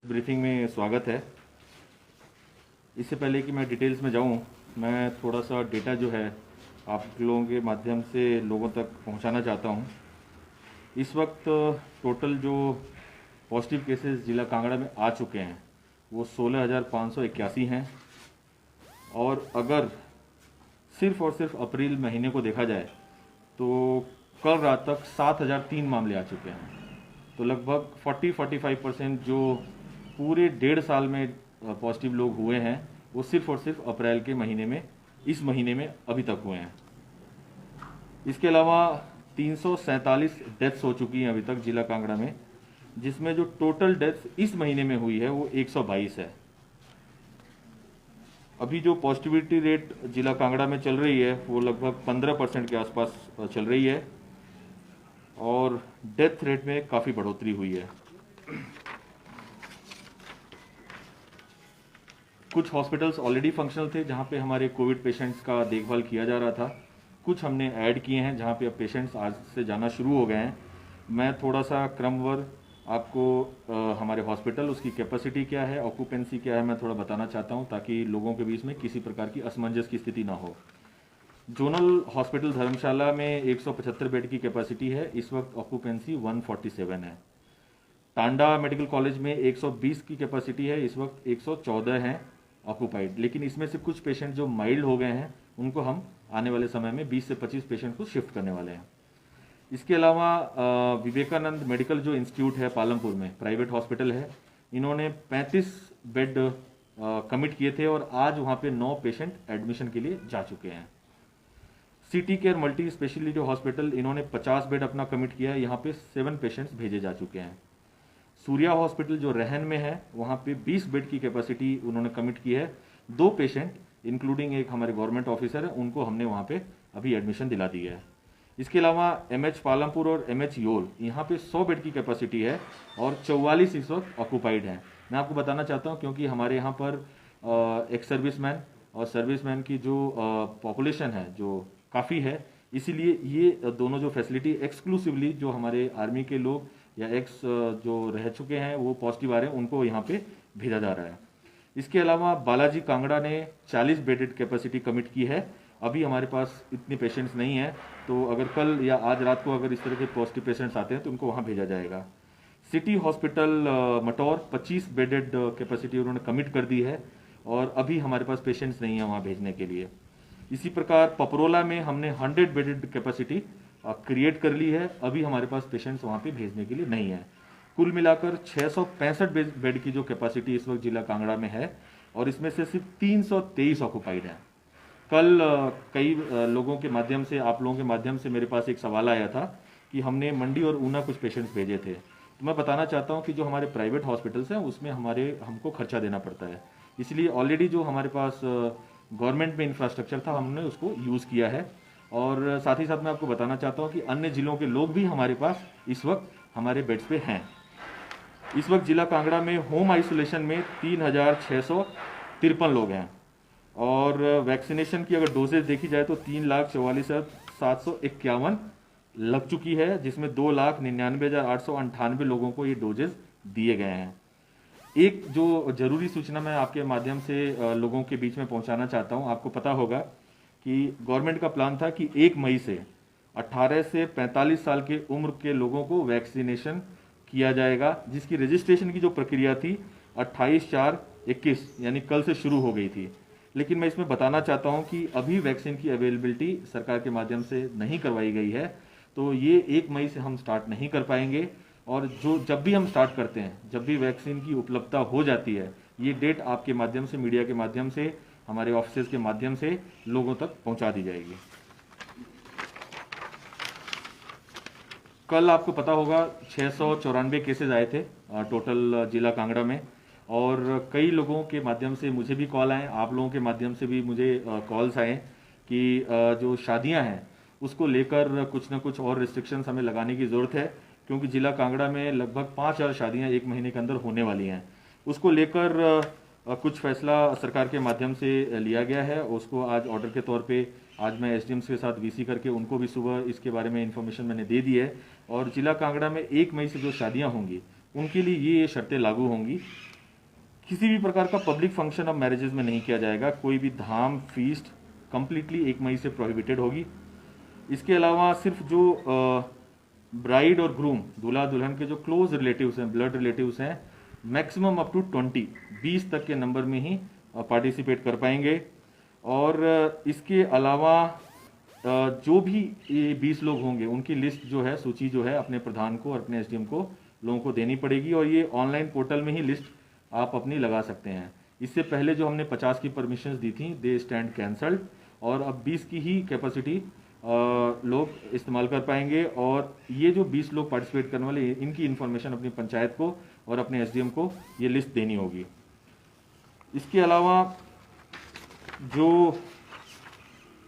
Briefing में स्वागत है। इससे पहले कि मैं डिटेल्स में जाऊं, मैं थोड़ा सा डेटा जो है आप लोगों के माध्यम से लोगों तक पहुंचाना चाहता हूं। इस वक्त टोटल जो पॉजिटिव केसेस जिला कांगड़ा में आ चुके हैं वो 16,581 हैं, और अगर सिर्फ और सिर्फ अप्रैल महीने को देखा जाए तो कल रात तक 7,003 मामले आ चुके हैं। तो लगभग 40-45% जो पूरे 1.5 साल में पॉजिटिव लोग हुए हैं वो सिर्फ और सिर्फ अप्रैल के महीने में, इस महीने में अभी तक हुए हैं। इसके अलावा 347 डेथ्स हो चुकी हैं अभी तक जिला कांगड़ा में, जिसमें जो टोटल डेथ्स इस महीने में हुई है वो 122 है। अभी जो पॉजिटिविटी रेट जिला कांगड़ा में चल रही है वो लगभग 15% के आसपास चल रही है, और डेथ रेट में काफ़ी बढ़ोतरी हुई है। कुछ हॉस्पिटल्स ऑलरेडी फंक्शनल थे जहां पे हमारे कोविड पेशेंट्स का देखभाल किया जा रहा था, कुछ हमने ऐड किए हैं जहां पे अब पेशेंट्स आज से जाना शुरू हो गए हैं। मैं थोड़ा सा क्रमवार आपको हमारे हॉस्पिटल, उसकी कैपेसिटी क्या है, ऑक्यूपेंसी क्या है, मैं थोड़ा बताना चाहता हूं ताकि लोगों के बीच में किसी प्रकार की असमंजस की स्थिति ना हो। जोनल हॉस्पिटल धर्मशाला में 175 बेड की कैपेसिटी है, इस वक्त ऑक्यूपेंसी 147 है। टांडा मेडिकल कॉलेज में 120 की कैपेसिटी है, इस वक्त 114 हैं ऑक्यूपाइड, लेकिन इसमें से कुछ पेशेंट जो माइल्ड हो गए हैं उनको हम आने वाले समय में 20 से 25 पेशेंट को शिफ्ट करने वाले हैं। इसके अलावा विवेकानंद मेडिकल जो इंस्टीट्यूट है पालमपुर में, प्राइवेट हॉस्पिटल है, इन्होंने 35 बेड कमिट किए थे और आज वहाँ पे 9 पेशेंट एडमिशन के लिए जा चुके हैं। City care multi speciality hospital, इन्होंने 50 बेड अपना कमिट किया है, यहाँ पे 7 पेशेंट्स भेजे जा चुके हैं। सूर्या हॉस्पिटल जो रहन में है वहाँ पे 20 बेड की कैपेसिटी उन्होंने कमिट की है। 2 पेशेंट इंक्लूडिंग एक हमारे गवर्नमेंट ऑफिसर है, उनको हमने वहाँ पे अभी एडमिशन दिला दी है। इसके अलावा एमएच पालमपुर और एमएच योल, यहाँ पे 100 बेड की कैपेसिटी है और 44 इस वक्त ऑक्यूपाइड हैं। मैं आपको बताना चाहता हूँ क्योंकि हमारे यहाँ पर एक सर्विसमैन और सर्विसमैन की जो पॉपुलेशन है जो काफ़ी है, इसीलिए ये दोनों जो फैसिलिटी एक्सक्लूसिवली जो हमारे आर्मी के लोग या एक्स जो रह चुके हैं वो पॉजिटिव आ रहे हैं उनको यहाँ पे भेजा जा रहा है। इसके अलावा बालाजी कांगड़ा ने 40 बेडेड कैपेसिटी कमिट की है। अभी हमारे पास इतने पेशेंट्स नहीं हैं, तो अगर कल या आज रात को अगर इस तरह के पॉजिटिव पेशेंट्स आते हैं तो उनको वहाँ भेजा जाएगा। City hospital Mataur 25 bedded capacity उन्होंने कमिट कर दी है और अभी हमारे पास पेशेंट्स नहीं है वहाँ भेजने के लिए। इसी प्रकार पपरोला में हमने 100 बेडेड कैपेसिटी क्रिएट कर ली है, अभी हमारे पास पेशेंट्स वहाँ पे भेजने के लिए नहीं है। कुल मिलाकर 665 बेड की जो कैपेसिटी इस वक्त जिला कांगड़ा में है और इसमें से सिर्फ 323 ऑक्यूपाइड है। कल कई लोगों के माध्यम से, आप लोगों के माध्यम से मेरे पास एक सवाल आया था कि हमने मंडी और ऊना कुछ पेशेंट्स भेजे थे। तो मैं बताना चाहता हूँ कि जो हमारे प्राइवेट हॉस्पिटल्स हैं उसमें हमको खर्चा देना पड़ता है, इसलिए ऑलरेडी जो हमारे पास गवर्नमेंट में इंफ्रास्ट्रक्चर था हमने उसको यूज़ किया है। और साथ ही साथ मैं आपको बताना चाहता हूँ कि अन्य जिलों के लोग भी हमारे पास इस वक्त हमारे बेड्स पे हैं। इस वक्त जिला कांगड़ा में होम आइसोलेशन में 3,653 लोग हैं और वैक्सीनेशन की अगर डोजेज देखी जाए तो 3,44,751 लग चुकी है, जिसमें 2,99,898 लोगों को ये डोजेज दिए गए हैं। एक जो जरूरी सूचना मैं आपके माध्यम से लोगों के बीच में पहुंचाना चाहता हूं, आपको पता होगा कि गवर्नमेंट का प्लान था कि 1 मई से 18 से 45 साल के उम्र के लोगों को वैक्सीनेशन किया जाएगा, जिसकी रजिस्ट्रेशन की जो प्रक्रिया थी 28/4/21 यानी कल से शुरू हो गई थी। लेकिन मैं इसमें बताना चाहता हूं कि अभी वैक्सीन की अवेलेबिलिटी सरकार के माध्यम से नहीं करवाई गई है, तो ये 1 मई से हम स्टार्ट नहीं कर पाएंगे। और जब भी हम स्टार्ट करते हैं, जब भी वैक्सीन की उपलब्धता हो जाती है, ये डेट आपके माध्यम से, मीडिया के माध्यम से, हमारे ऑफिस के माध्यम से लोगों तक पहुंचा दी जाएगी। कल आपको पता होगा 694 केसेस आए थे टोटल जिला कांगड़ा में, और कई लोगों के माध्यम से मुझे भी कॉल आए, आप लोगों के माध्यम से भी मुझे कॉल्स आए कि जो शादियां हैं उसको लेकर कुछ ना कुछ और रिस्ट्रिक्शंस हमें लगाने की ज़रूरत है, क्योंकि जिला कांगड़ा में लगभग 5,000 शादियां 1 महीने के अंदर होने वाली हैं। उसको लेकर कुछ फैसला सरकार के माध्यम से लिया गया है। उसको आज ऑर्डर के तौर पे आज मैं एसडीएम्स के साथ वीसी करके उनको भी सुबह इसके बारे में इन्फॉर्मेशन मैंने दे दी है, और जिला कांगड़ा में 1 मई से जो शादियां होंगी उनके लिए ये शर्तें लागू होंगी किसी भी प्रकार का पब्लिक फंक्शन अब मैरिजेज में नहीं किया जाएगा। कोई भी धाम फीस्ट कंप्लीटली 1 मई से प्रोहिबिटेड होगी। इसके अलावा सिर्फ जो ब्राइड और ग्रूम, दूल्हा दुल्हन के जो क्लोज रिलेटिव्स हैं, ब्लड रिलेटिव्स हैं, मैक्सिमम अप टू 20 तक के नंबर में ही पार्टिसिपेट कर पाएंगे। और इसके अलावा जो भी ये 20 लोग होंगे उनकी लिस्ट जो है, सूची जो है, अपने प्रधान को और अपने एसडीएम को लोगों को देनी पड़ेगी। और ये ऑनलाइन पोर्टल में ही लिस्ट आप अपनी लगा सकते हैं। इससे पहले जो हमने 50 की परमिशंस दी थी, दे स्टैंड कैंसल्ड, और अब 20 की ही कैपेसिटी लोग इस्तेमाल कर पाएंगे। और ये जो 20 लोग पार्टिसिपेट करने वाले, इनकी इन्फॉर्मेशन अपनी पंचायत को और अपने एसडीएम को ये लिस्ट देनी होगी। इसके अलावा जो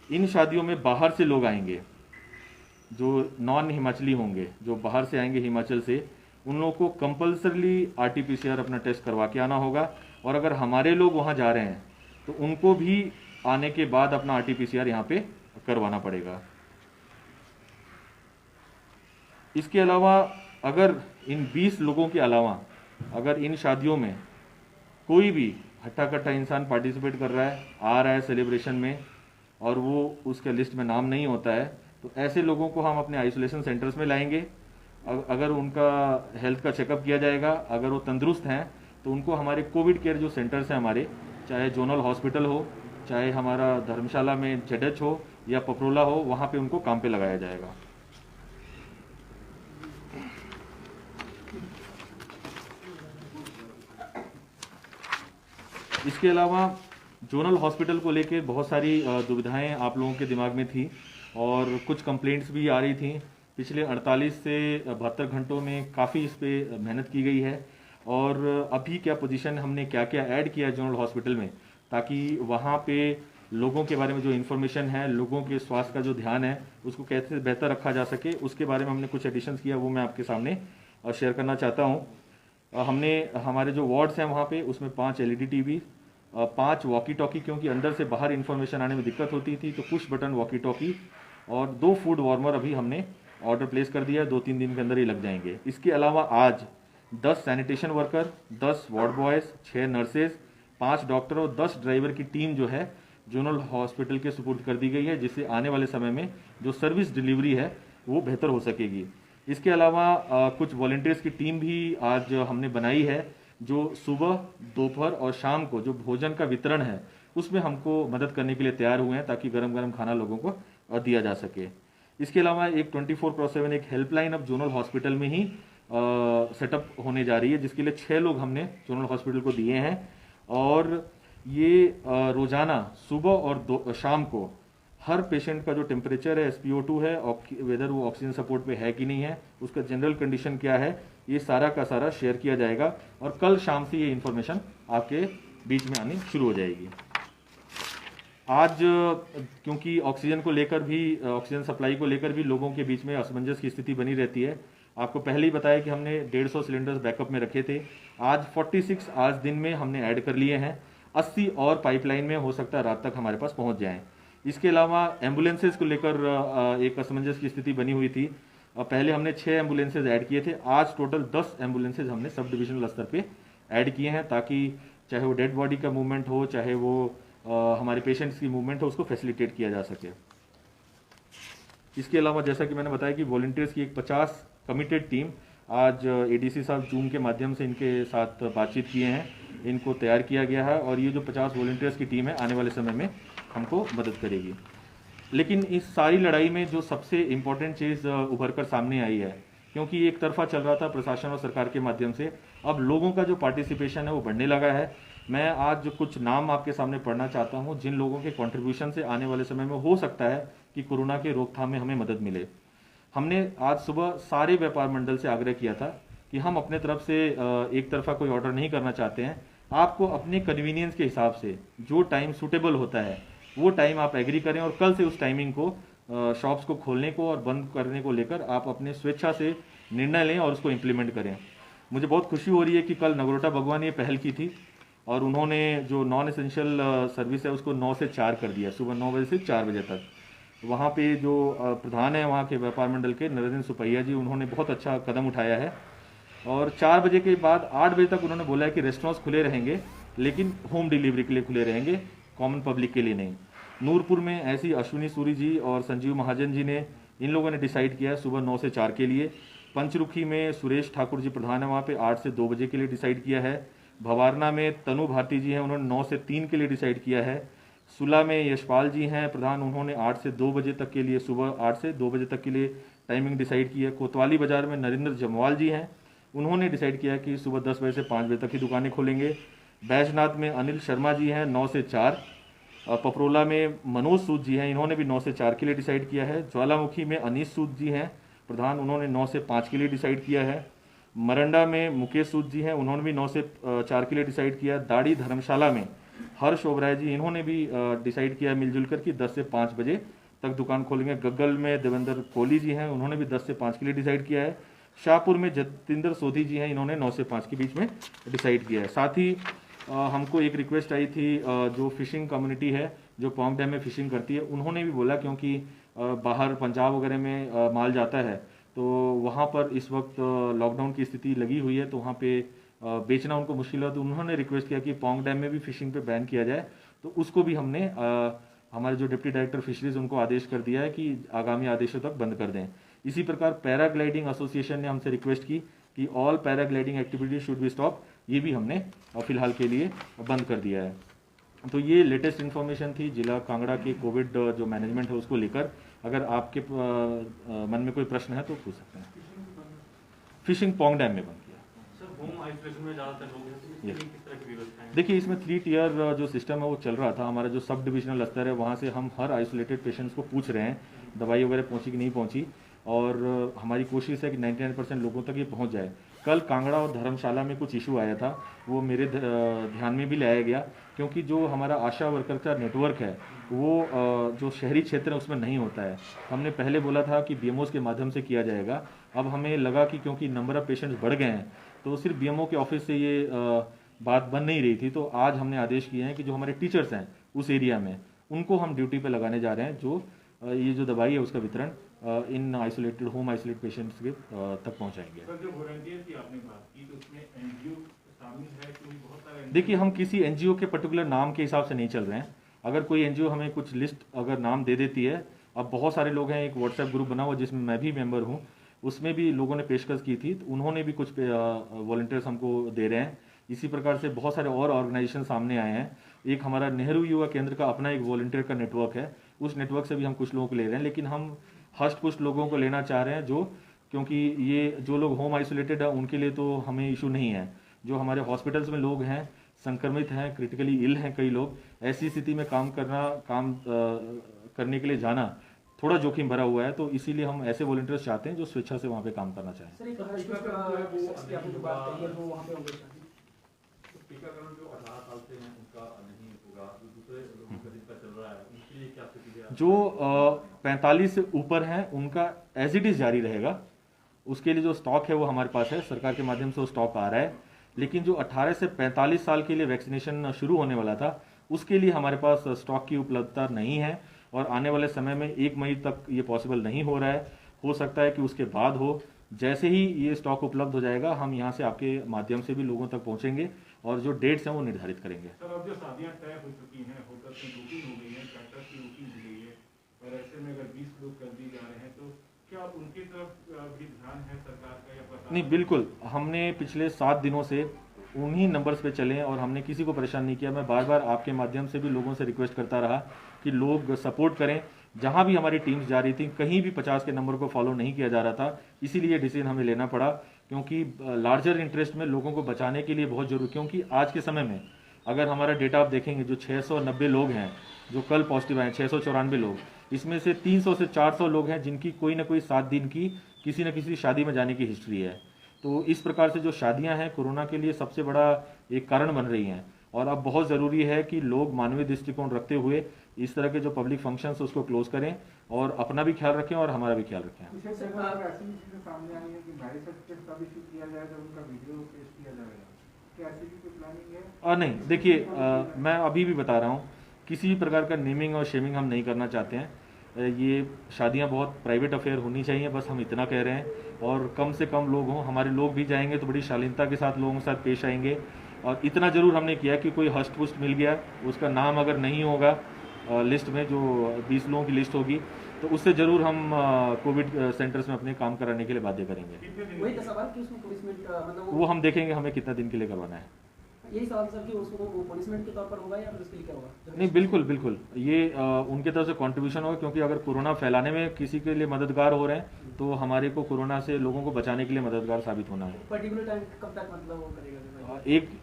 इन शादियों में बाहर से लोग आएंगे, जो नॉन हिमाचली होंगे, जो बाहर से आएंगे हिमाचल से, उन लोगों को कंपल्सरली आरटीपीसीआर अपना टेस्ट करवा के आना होगा। और अगर हमारे लोग वहाँ जा रहे हैं तो उनको भी आने के बाद अपना आरटीपीसीआर यहाँ पे करवाना पड़ेगा। इसके अलावा अगर इन 20 लोगों के अलावा अगर इन शादियों में कोई भी हट्टा कट्टा इंसान पार्टिसिपेट कर रहा है, आ रहा है सेलिब्रेशन में, और वो उसके लिस्ट में नाम नहीं होता है, तो ऐसे लोगों को हम अपने आइसोलेशन सेंटर्स में लाएंगे। अगर उनका हेल्थ का चेकअप किया जाएगा, अगर वो तंदुरुस्त हैं, तो उनको हमारे कोविड केयर जो सेंटर्स हैं हमारे, चाहे जोनल हॉस्पिटल हो, चाहे हमारा धर्मशाला में जेडएच हो या पपरोला हो, वहाँ पे उनको काम पे लगाया जाएगा। इसके अलावा जोनल हॉस्पिटल को लेकर बहुत सारी दुविधाएं आप लोगों के दिमाग में थी और कुछ कंप्लेंट्स भी आ रही थी। पिछले 48 से 72 घंटों में काफ़ी इस पर मेहनत की गई है। और अभी क्या पोजीशन, हमने क्या क्या ऐड किया है जोनल हॉस्पिटल में, ताकि वहाँ पे लोगों के बारे में जो इन्फॉर्मेशन है, लोगों के स्वास्थ्य का जो ध्यान है, उसको कैसे बेहतर रखा जा सके, उसके बारे में हमने कुछ एडिशंस किया, वो मैं आपके सामने शेयर करना चाहता हूँ। हमने हमारे जो वार्ड्स हैं वहाँ पे, उसमें 5 LED टीवी, 5 वॉकी टॉकी, क्योंकि अंदर से बाहर इन्फॉर्मेशन आने में दिक्कत होती थी, तो पुश बटन वॉकी टॉकी, और 2 फूड वार्मर अभी हमने ऑर्डर प्लेस कर दिया है, 2-3 दिन के अंदर ही लग जाएंगे। इसके अलावा आज 10 sanitation worker, 10 ward boys, 6 nurses, 5 doctor और 10 ड्राइवर की टीम जो है जोनल हॉस्पिटल के सुपुर्द कर दी गई है, जिससे आने वाले समय में जो सर्विस डिलीवरी है वो बेहतर हो सकेगी। इसके अलावा कुछ वॉलंटियर्स की टीम भी आज हमने बनाई है, जो सुबह, दोपहर और शाम को जो भोजन का वितरण है उसमें हमको मदद करने के लिए तैयार हुए हैं, ताकि गरम गरम खाना लोगों को दिया जा सके। इसके अलावा एक 24/7 एक हेल्पलाइन अब जोनल हॉस्पिटल में ही सेटअप होने जा रही है, जिसके लिए 6 लोग हमने जोनल हॉस्पिटल को दिए हैं। और ये रोजाना सुबह और शाम को हर पेशेंट का जो टेम्परेचर है, SpO2 है, वेदर वो ऑक्सीजन सपोर्ट पे है कि नहीं है, उसका जनरल कंडीशन क्या है, ये सारा का सारा शेयर किया जाएगा। और कल शाम से ये इन्फॉर्मेशन आपके बीच में आनी शुरू हो जाएगी। आज क्योंकि ऑक्सीजन को लेकर भी, ऑक्सीजन सप्लाई को लेकर भी लोगों के बीच में असमंजस की स्थिति बनी रहती है। आपको पहले ही बताया कि हमने 150 सिलेंडर्स बैकअप में रखे थे, आज 46 आज दिन में हमने ऐड कर लिए हैं। 80 और पाइपलाइन में, हो सकता है रात तक हमारे पास पहुंच जाएं। इसके अलावा एम्बुलेंसेज को लेकर एक असमंजस की स्थिति बनी हुई थी। पहले हमने 6 एम्बुलेंसेज ऐड किए थे, आज टोटल 10 एम्बुलेंसेज हमने सब डिविजनल स्तर पे ऐड किए हैं, ताकि चाहे वो डेड बॉडी का मूवमेंट हो, चाहे वो हमारे पेशेंट्स की मूवमेंट हो, उसको फैसिलिटेट किया जा सके। इसके अलावा जैसा कि मैंने बताया कि वॉलंटियर्स की एक 50 कमिटेड टीम, आज ADC साहब जूम के माध्यम से इनके साथ बातचीत किए हैं, इनको तैयार किया गया है। और ये जो 50 वॉलंटियर्स की टीम है आने वाले समय में हमको मदद करेगी। लेकिन इस सारी लड़ाई में जो सबसे इम्पोर्टेंट चीज़ उभर कर सामने आई है, क्योंकि एक तरफा चल रहा था प्रशासन और सरकार के माध्यम से, अब लोगों का जो पार्टिसिपेशन है वो बढ़ने लगा है। मैं आज कुछ नाम आपके सामने पढ़ना चाहता हूं, जिन लोगों के कंट्रीब्यूशन से आने वाले समय में हो सकता है कि कोरोना के रोकथाम में हमें मदद मिले। हमने आज सुबह सारे व्यापार मंडल से आग्रह किया था कि हम अपने तरफ से एक तरफा कोई ऑर्डर नहीं करना चाहते हैं। आपको अपने कन्वीनियंस के हिसाब से जो टाइम सूटेबल होता है वो टाइम आप एग्री करें, और कल से उस टाइमिंग को, शॉप्स को खोलने को और बंद करने को लेकर आप अपने स्वेच्छा से निर्णय लें और उसको इम्प्लीमेंट करें। मुझे बहुत खुशी हो रही है कि कल नगरोटा भगवान ने पहल की थी और उन्होंने जो नॉन एसेंशियल सर्विस है उसको 9 से 4 कर दिया, सुबह 9 बजे से 4 बजे तक। वहाँ पे जो प्रधान है वहाँ के व्यापार मंडल के, नरेंद्र सुपैया जी, उन्होंने बहुत अच्छा कदम उठाया है। और 4 बजे के बाद 8 बजे तक उन्होंने बोला है कि रेस्टोरेंट्स खुले रहेंगे, लेकिन होम डिलीवरी के लिए खुले रहेंगे, कॉमन पब्लिक के लिए नहीं। नूरपुर में ऐसी अश्विनी सूरी जी और संजीव महाजन जी ने, इन लोगों ने डिसाइड किया है सुबह 9 से 4 के लिए। पंचरुखी में सुरेश ठाकुर जी प्रधान है, वहाँ पे 8 से 2 बजे के लिए डिसाइड किया है। भवारना में तनु भारती जी हैं, उन्होंने 9 से 3 के लिए डिसाइड किया है। सुला में यशपाल जी हैं प्रधान, उन्होंने 8 से 2 बजे तक के लिए, सुबह 8 से 2 बजे तक के लिए टाइमिंग डिसाइड की है। कोतवाली बाजार में नरेंद्र जमवाल जी हैं, उन्होंने डिसाइड किया कि सुबह 10 बजे से 5 बजे तक ही दुकानें खोलेंगे। बैजनाथ में अनिल शर्मा जी हैं 9 से 4। पपरोला में मनोज सूद जी हैं, इन्होंने भी 9 से 4 के लिए डिसाइड किया है। ज्वालामुखी में अनीस सूद जी हैं प्रधान, उन्होंने 9 से 5 के लिए डिसाइड किया है। मरंडा में मुकेश सूद जी हैं, उन्होंने भी 9 से 4 के लिए डिसाइड किया। दाड़ी धर्मशाला में हर्ष ओबराय जी, इन्होंने भी डिसाइड किया मिलजुल कर कि 10 से 5 बजे तक दुकान खोलेंगे। गग्गल में देवेंद्र कोहली जी हैं, उन्होंने भी 10 से 5 के लिए डिसाइड किया है। शाहपुर में जतिंदर सोधी जी हैं, इन्होंने 9 से 5 के बीच में डिसाइड किया है। साथ ही हमको एक रिक्वेस्ट आई थी, जो फिशिंग कम्युनिटी है जो पौंग डैम में फिशिंग करती है, उन्होंने भी बोला क्योंकि बाहर पंजाब वगैरह में माल जाता है, तो वहाँ पर इस वक्त लॉकडाउन की स्थिति लगी हुई है, तो वहाँ पे बेचना उनको मुश्किल है। तो उन्होंने रिक्वेस्ट किया कि पौंग डैम में भी फिशिंग पे बैन किया जाए, तो उसको भी हमने हमारे जो डिप्टी डायरेक्टर फिशरीज उनको आदेश कर दिया है कि आगामी आदेशों तक बंद कर दें। इसी प्रकार पैराग्लाइडिंग एसोसिएशन ने हमसे रिक्वेस्ट की कि all paragliding activities should be stop, ये भी हमने फिलहाल के लिए बंद कर दिया है। तो ये लेटेस्ट इन्फॉर्मेशन थी जिला कांगड़ा के कोविड जो मैनेजमेंट है उसको लेकर। अगर आपके मन में कोई प्रश्न है तो पूछ सकते हैं। फिशिंग पौंग डैम में बंद किया। सर, होम आइसोलेशन में ज़्यादातर लोग हैं, तो इसके लिए किस तरह की व्यवस्था है? देखिए, इसमें 3 टियर जो सिस्टम है वो चल रहा था। हमारा जो सब डिविजनल स्तर है वहाँ से हम हर आइसोलेटेड पेशेंट्स को पूछ रहे हैं दवाई वगैरह पहुँची कि नहीं पहुँची, और हमारी कोशिश है कि 99% लोगों तक ये पहुँच जाए। कल कांगड़ा और धर्मशाला में कुछ इशू आया था, वो मेरे ध्यान में भी लाया गया, क्योंकि जो हमारा आशा वर्कर का नेटवर्क है वो जो शहरी क्षेत्र है उसमें नहीं होता है। हमने पहले बोला था कि बीएमओस के माध्यम से किया जाएगा, अब हमें लगा कि क्योंकि नंबर ऑफ पेशेंट्स बढ़ गए हैं तो सिर्फ बीएमओ के ऑफिस से ये बात बन नहीं रही थी। तो आज हमने आदेश किए हैं कि जो हमारे टीचर्स हैं उस एरिया में उनको हम ड्यूटी पे लगाने जा रहे हैं, जो ये जो दवाई है उसका वितरण इन आइसोलेटेड होम आइसोलेट पेशेंट्स के तक पहुंचाएंगे। सर, जो वॉलंटियर की आपने बात की तो उसमें एनजीओ शामिल है, क्योंकि बहुत सारे देखिए, हम किसी एनजीओ के पर्टिकुलर नाम के हिसाब से नहीं चल रहे हैं। अगर कोई एनजीओ हमें कुछ लिस्ट अगर नाम दे देती है, अब बहुत सारे लोग हैं, एक व्हाट्सएप ग्रुप बना हुआ जिसमें मैं भी मेंबर हूँ, उसमें भी लोगों ने पेशकश की थी, तो उन्होंने भी कुछ वॉलंटियर्स हमको दे रहे हैं। इसी प्रकार से बहुत सारे और ऑर्गेनाइजेशन सामने आए हैं। एक हमारा नेहरू युवा केंद्र का अपना एक वॉलंटियर का नेटवर्क है, उस नेटवर्क से भी हम कुछ लोगों को ले रहे हैं, लेकिन हम फर्स्ट कुछ लोगों को लेना चाह रहे हैं जो, क्योंकि ये जो लोग होम आइसोलेटेड है उनके लिए तो हमें इशू नहीं है। जो हमारे हॉस्पिटल्स में लोग हैं, संक्रमित हैं, क्रिटिकली इल हैं कई लोग, ऐसी स्थिति में काम करने के लिए जाना थोड़ा जोखिम भरा हुआ है, तो इसीलिए हम ऐसे वॉलंटियर्स चाहते हैं जो स्वेच्छा से वहाँ पे काम करना चाहें। टीकाकरण जो 18 साल से हैं उनका नहीं होगा, जो दूसरे लोगों का जिनका चल रहा है उनके लिए क्या स्थिति है? जो 45 से ऊपर हैं उनका एज इट इज जारी रहेगा। उसके लिए जो स्टॉक है वो हमारे पास है, सरकार के माध्यम से वो स्टॉक आ रहा है। लेकिन जो 18 से 45 साल के लिए वैक्सीनेशन शुरू होने वाला था उसके लिए हमारे पास स्टॉक की उपलब्धता नहीं है, और आने वाले समय में 1 मई तक ये पॉसिबल नहीं हो रहा है। हो सकता है कि उसके बाद हो। जैसे ही ये स्टॉक उपलब्ध हो जाएगा हम यहाँ से आपके माध्यम से भी लोगों तक पहुँचेंगे और जो डेट्स हैं वो निर्धारित करेंगे। सर, अब जो शादियाँ तय हो चुकी हैं, होटल की बुकिंग हो गई है, कैटर की बुकिंग हो गई है, और ऐसे में अगर 20 लोग कर दिए जा रहे हैं तो क्या उनकी तरफ भी ध्यान है सरकार का या पता? नहीं, बिल्कुल, हमने पिछले 7 दिनों से उन्हीं नंबर्स पे चले और हमने किसी को परेशान नहीं किया। मैं बार बार आपके माध्यम से भी लोगों से रिक्वेस्ट करता रहा कि लोग सपोर्ट करें। जहां भी हमारी टीम्स जा रही थी कहीं भी 50 के नंबर को फॉलो नहीं किया जा रहा था, इसीलिए डिसीजन हमें लेना पड़ा, क्योंकि लार्जर इंटरेस्ट में लोगों को बचाने के लिए बहुत जरूरी। क्योंकि आज के समय में अगर हमारा डेटा आप देखेंगे, जो 690 लोग हैं जो कल पॉजिटिव आए, 694 लोग, इसमें से 300 से 400 लोग हैं जिनकी कोई ना कोई 7 दिन की किसी न किसी शादी में जाने की हिस्ट्री है। तो इस प्रकार से जो शादियां हैं कोरोना के लिए सबसे बड़ा एक कारण बन रही हैं, और अब बहुत ज़रूरी है कि लोग मानवीय दृष्टिकोण रखते हुए इस तरह के जो पब्लिक फंक्शंस उसको क्लोज करें और अपना भी ख्याल रखें और हमारा भी ख्याल रखें। नहीं, देखिए, मैं अभी भी बता रहा हूँ, किसी भी प्रकार का नेमिंग और शेमिंग हम नहीं करना चाहते हैं। ये शादियां बहुत प्राइवेट अफेयर होनी चाहिए, बस हम इतना कह रहे हैं। और कम से कम लोग हों, हमारे लोग भी जाएंगे तो बड़ी शालीनता के साथ लोगों के साथ पेश आएंगे। और इतना ज़रूर हमने किया कि कोई हस्ट पुस्ट मिल गया, उसका नाम अगर नहीं होगा लिस्ट में, जो 20 लोगों की लिस्ट होगी, तो उससे ज़रूर हम कोविड सेंटर्स में अपने काम कराने के लिए बाध्य करेंगे। कितने दिन वही तो सवाल कि उसको पुलिसमेंट मतलब वो हम देखेंगे हमें कितना दिन के लिए करवाना है। यही सवाल सर कि उसको वो पनिशमेंट के तौर पर होगा या फिर उसके लिए क्या होगा? नहीं, बिल्कुल बिल्कुल, ये उनके तरफ से कंट्रीब्यूशन होगा, क्योंकि अगर कोरोना फैलाने में किसी के लिए मददगार हो रहे हैं तो हमारे को कोरोना से लोगों को बचाने के लिए मददगार साबित होना है। पर्टिकुलर टाइम कब तक मतलब वो करेगा?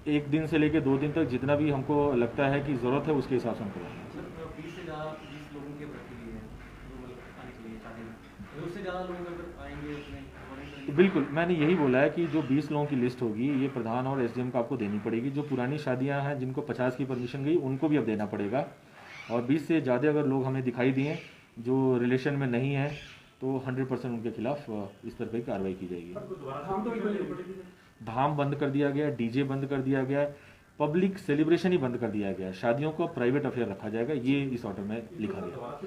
एक दिन से लेके 2 दिन तक जितना भी हमको लगता है कि ज़रूरत है उसके हिसाब से हम करवाएंगे। सर 20 से ज़्यादा 20 लोगों के भर्ती लिए हैं जो मतलब आने के लिए चाहते हैं, अगर उससे ज़्यादा लोग अगर आएंगे उसमें तो बिल्कुल, मैंने यही बोला है कि जो 20 लोगों की लिस्ट होगी ये प्रधान और एसडीएम को आपको देनी पड़ेगी। जो पुरानी शादियां हैं जिनको 50 की परमिशन गई उनको भी अब देना पड़ेगा। और 20 से ज़्यादा अगर लोग हमें दिखाई दिए जो रिलेशन में नहीं है तो 100% उनके खिलाफ इस तरह की कार्रवाई की जाएगी। हम तो बिल्कुल धाम बंद कर दिया गया, डीजे बंद कर दिया गया, पब्लिक सेलिब्रेशन ही बंद कर दिया गया, शादियों को प्राइवेट अफेयर रखा जाएगा, ये इस ऑर्डर में लिखा गया।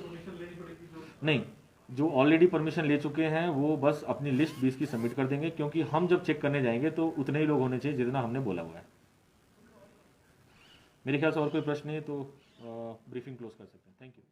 नहीं, जो ऑलरेडी परमिशन ले चुके हैं वो बस अपनी लिस्ट 20 की सबमिट कर देंगे, क्योंकि हम जब चेक करने जाएंगे तो उतने ही लोग होने चाहिए जितना हमने बोला हुआ है। मेरे ख्याल से और कोई प्रश्न नहीं है तो ब्रीफिंग क्लोज कर सकते हैं। Thank you.